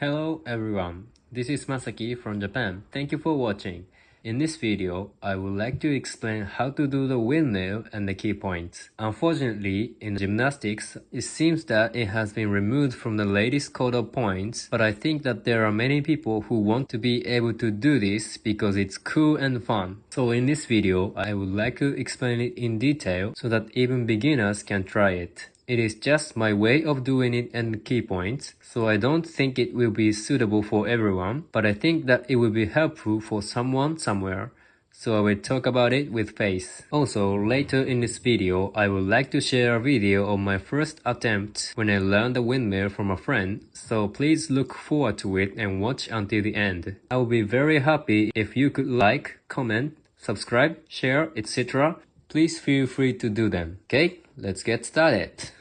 Hello everyone, this is Masaki from Japan. Thank you for watching. In this video, I would like to explain how to do the windmill and the key points. Unfortunately, in gymnastics, it seems that it has been removed from the latest code of points, but I think that there are many people who want to be able to do this because it's cool and fun. So in this video, I would like to explain it in detail so that even beginners can try it. It is just my way of doing it and key points, so I don't think it will be suitable for everyone, but I think that it will be helpful for someone somewhere, so I will talk about it with faith. Also, later in this video, I would like to share a video of my first attempt when I learned the windmill from a friend, so please look forward to it and watch until the end. I will be very happy if you could like, comment, subscribe, share, etc. Please feel free to do them. Okay, let's get started.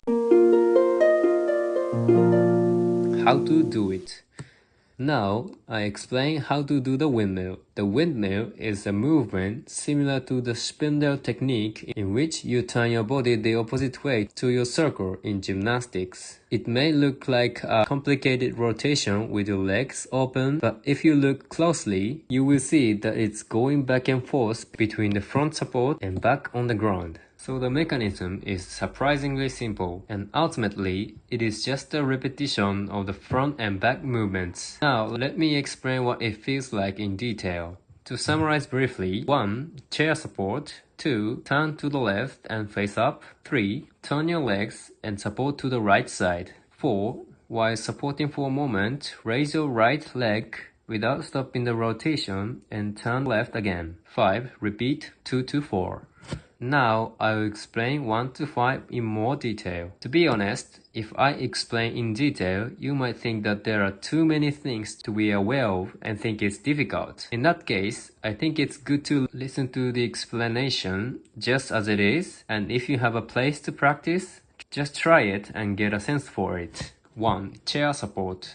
How to do it. Now, I explain how to do the windmill. The windmill is a movement similar to the spindle technique in which you turn your body the opposite way to your circle in gymnastics. It may look like a complicated rotation with your legs open, but if you look closely, you will see that it's going back and forth between the front support and back on the ground. So the mechanism is surprisingly simple, and ultimately, it is just a repetition of the front and back movements. Now, let me explain what it feels like in detail. To summarize briefly, 1. Chair support. 2. Turn to the left and face up. 3. Turn your legs and support to the right side. 4. While supporting for a moment, raise your right leg without stopping the rotation and turn left again. 5. Repeat 2 to 4. Now, I will explain 1 to 5 in more detail. To be honest, if I explain in detail, you might think that there are too many things to be aware of and think it's difficult. In that case, I think it's good to listen to the explanation just as it is, and if you have a place to practice, just try it and get a sense for it. 1. Chair support.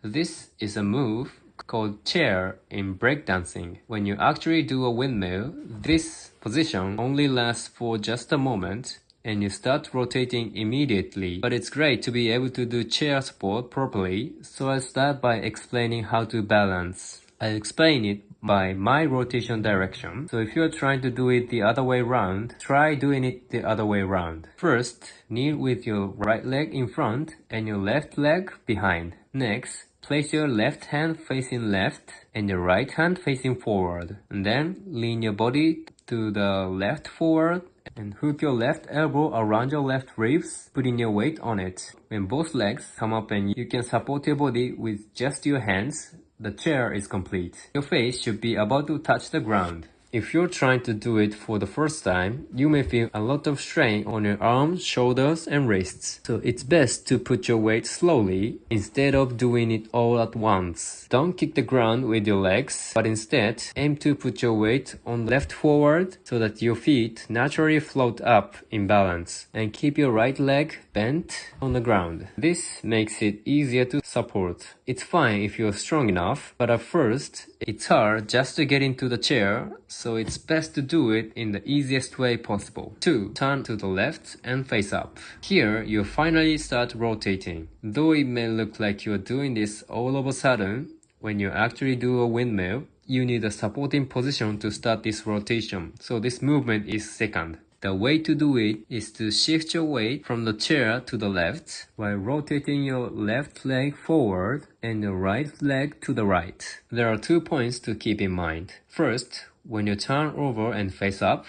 This is a move called chair in breakdancing. When you actually do a windmill, this position only lasts for just a moment and you start rotating immediately. But it's great to be able to do chair support properly, so I'll start by explaining how to balance. I'll explain it by my rotation direction, so if you're trying to do it the other way round, try doing it the other way round. First, kneel with your right leg in front and your left leg behind. Next, place your left hand facing left and your right hand facing forward. And then lean your body to the left forward and hook your left elbow around your left ribs, putting your weight on it. When both legs come up and you can support your body with just your hands, the chair is complete. Your face should be about to touch the ground. If you're trying to do it for the first time, you may feel a lot of strain on your arms, shoulders, and wrists. So it's best to put your weight slowly instead of doing it all at once. Don't kick the ground with your legs, but instead aim to put your weight on left forward so that your feet naturally float up in balance, and keep your right leg bent on the ground. This makes it easier to support. It's fine if you're strong enough, but at first, it's hard just to get into the chair, so it's best to do it in the easiest way possible. 2. Turn to the left and face up. Here, you finally start rotating. Though it may look like you're doing this all of a sudden, when you actually do a windmill, you need a supporting position to start this rotation, so this movement is second. The way to do it is to shift your weight from the chair to the left while rotating your left leg forward and your right leg to the right. There are 2 points to keep in mind. First, when you turn over and face up,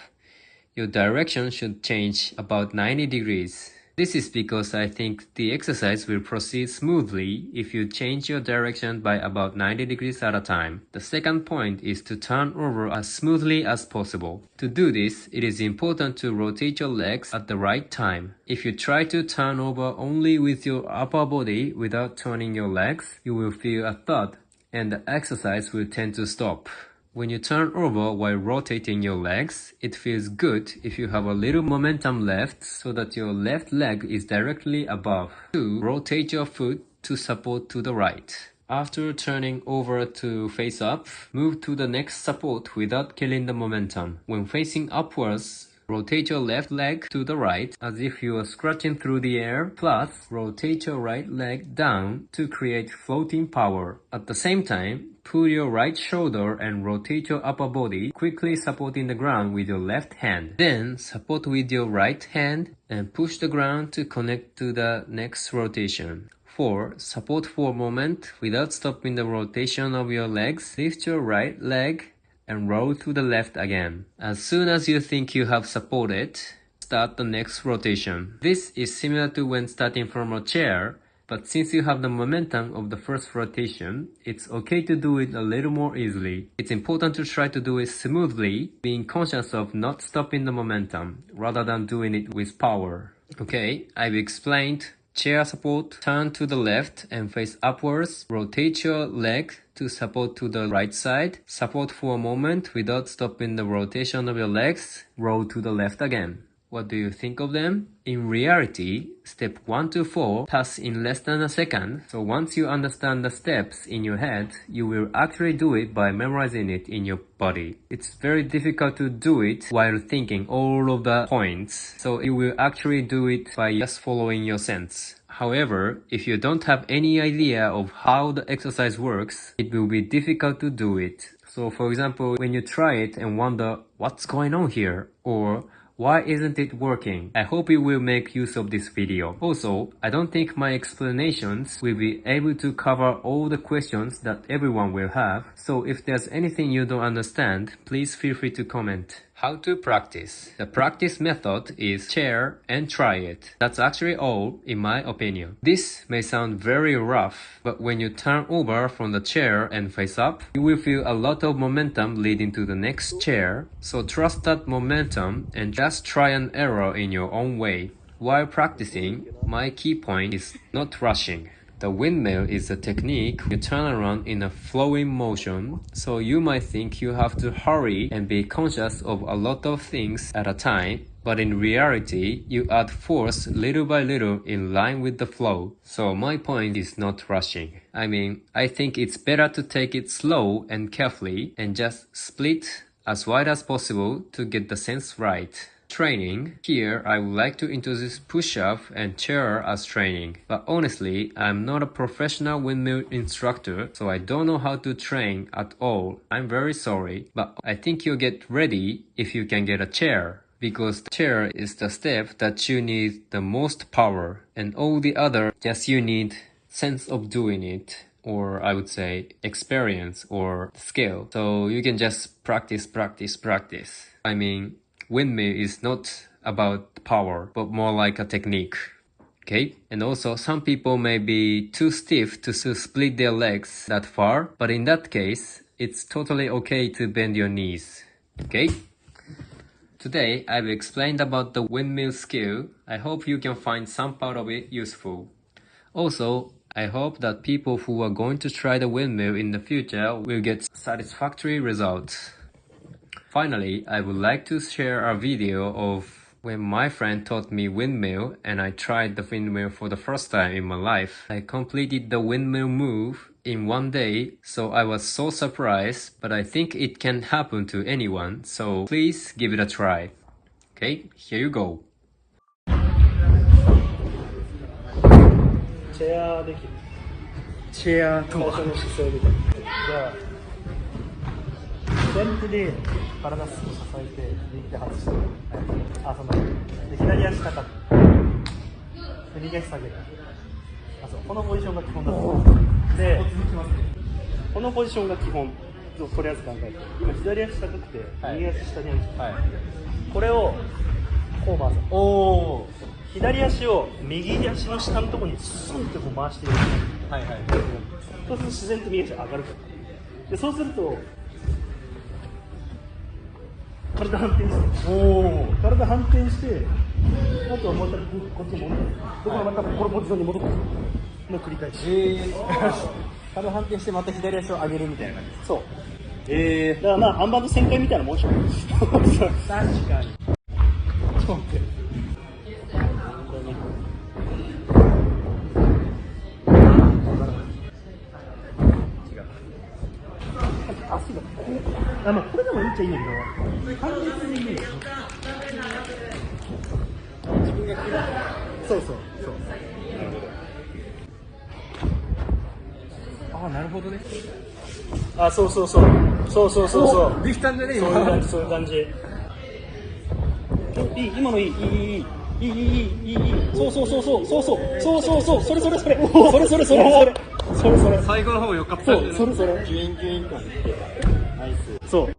your direction should change about 90 degrees. This is because I think the exercise will proceed smoothly if you change your direction by about 90 degrees at a time. The second point is to turn over as smoothly as possible. To do this, it is important to rotate your legs at the right time. If you try to turn over only with your upper body without turning your legs, you will feel a thud and the exercise will tend to stop. When you turn over while rotating your legs, it feels good if you have a little momentum left so that your left leg is directly above. 2. Rotate your foot to support to the right. After turning over to face up, move to the next support without killing the momentum. When facing upwards, Rotate your left leg to the right as if you are scratching through the air, plus rotate your right leg down to create floating power. At the same time, pull your right shoulder and rotate your upper body, quickly supporting the ground with your left hand. Then support with your right hand and push the ground to connect to the next rotation. 4. Support for a moment without stopping the rotation of your legs. Lift your right leg and roll to the left again. As soon as you think you have supported, start the next rotation. This is similar to when starting from a chair, but since you have the momentum of the first rotation, it's okay to do it a little more easily. It's important to try to do it smoothly, being conscious of not stopping the momentum, rather than doing it with power. Okay, I've explained chair support, turn to the left and face upwards, rotate your leg to support to the right side, support for a moment without stopping the rotation of your legs, roll to the left again. What do you think of them? In reality, step 1 to 4 pass in less than a second, so once you understand the steps in your head, you will actually do it by memorizing it in your body. It's very difficult to do it while thinking all of the points, so you will actually do it by just following your sense. However, if you don't have any idea of how the exercise works, it will be difficult to do it. So for example, when you try it and wonder, what's going on here? Or why isn't it working? I hope you will make use of this video. Also, I don't think my explanations will be able to cover all the questions that everyone will have, so if there's anything you don't understand, please feel free to comment. How to practice. The practice method is chair and try it. That's actually all, in my opinion. This may sound very rough, but when you turn over from the chair and face up, you will feel a lot of momentum leading to the next chair. So trust that momentum and just try and error in your own way. While practicing, my key point is not rushing. The windmill is a technique you turn around in a flowing motion, so you might think you have to hurry and be conscious of a lot of things at a time, but in reality, you add force little by little in line with the flow. So my point is not rushing. I think it's better to take it slow and carefully and just split as wide as possible to get the sense right. Training. Here, I would like to introduce push-up and chair as training. But honestly, I'm not a professional windmill instructor, so I don't know how to train at all. I'm very sorry, but I think you'll get ready if you can get a chair. Because the chair is the step that you need the most power, and all the other, just you need sense of doing it, or I would say experience or skill. So you can just practice. Windmill is not about power, but more like a technique. Okay? And also, some people may be too stiff to split their legs that far, but in that case, it's totally okay to bend your knees. Okay? Today, I've explained about the windmill skill. I hope you can find some part of it useful. Also, I hope that people who are going to try the windmill in the future will get satisfactory results. Finally, I would like to share a video of when my friend taught me windmill and I tried the windmill for the first time in my life. I completed the windmill move in one day, so I was so surprised, but I think it can happen to anyone, so please give it a try. Okay, here you go. チェアできる。チェアとは最初の姿勢みたいな。じゃあ前手で体すぐ支えて右手外して、そので左足高くで右足下げる。そうこのポジションが基本だと思う。でこのポジションが基本とりあえず考えて、今左足高くて右足下にあるんですよ、これをこう回す。左足を右足の下のところにスンってこう回している。そうすると自然と右足上がるから。でそうすると体反転して、体反転して、あとはまたこっちに戻る。ここはまたこのポジションに戻るの繰り返し。体反転してまた左足を上げるみたいな感じ。そう。だからまあアンバウンド旋回みたいなモーション。確かに。ちょっと待って。足がこれでもいいっちゃいいんだけど、反転するイメージ。そうそうそう。ああ、なるほどね。あ、そうそうそう。そうそうそうそう。できたんじゃねそういう感じ、そういう感じ。いい、今のいい、いい、いい、いい、いい、いい、いい、そうそうそうそう、そうそう、そうそうそう、それそれそれ、それそれそれ、それそれ。最後の方よかった。そう、それそれ。ギュインギュイン感いってた。ナイス。そう。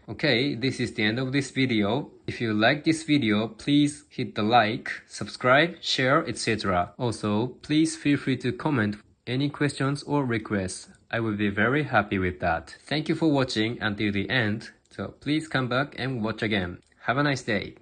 Okay, this is the end of this video. If you like this video, please hit the like, subscribe, share, etc. Also, please feel free to comment any questions or requests. I will be very happy with that. Thank you for watching until the end. So please come back and watch again. Have a nice day.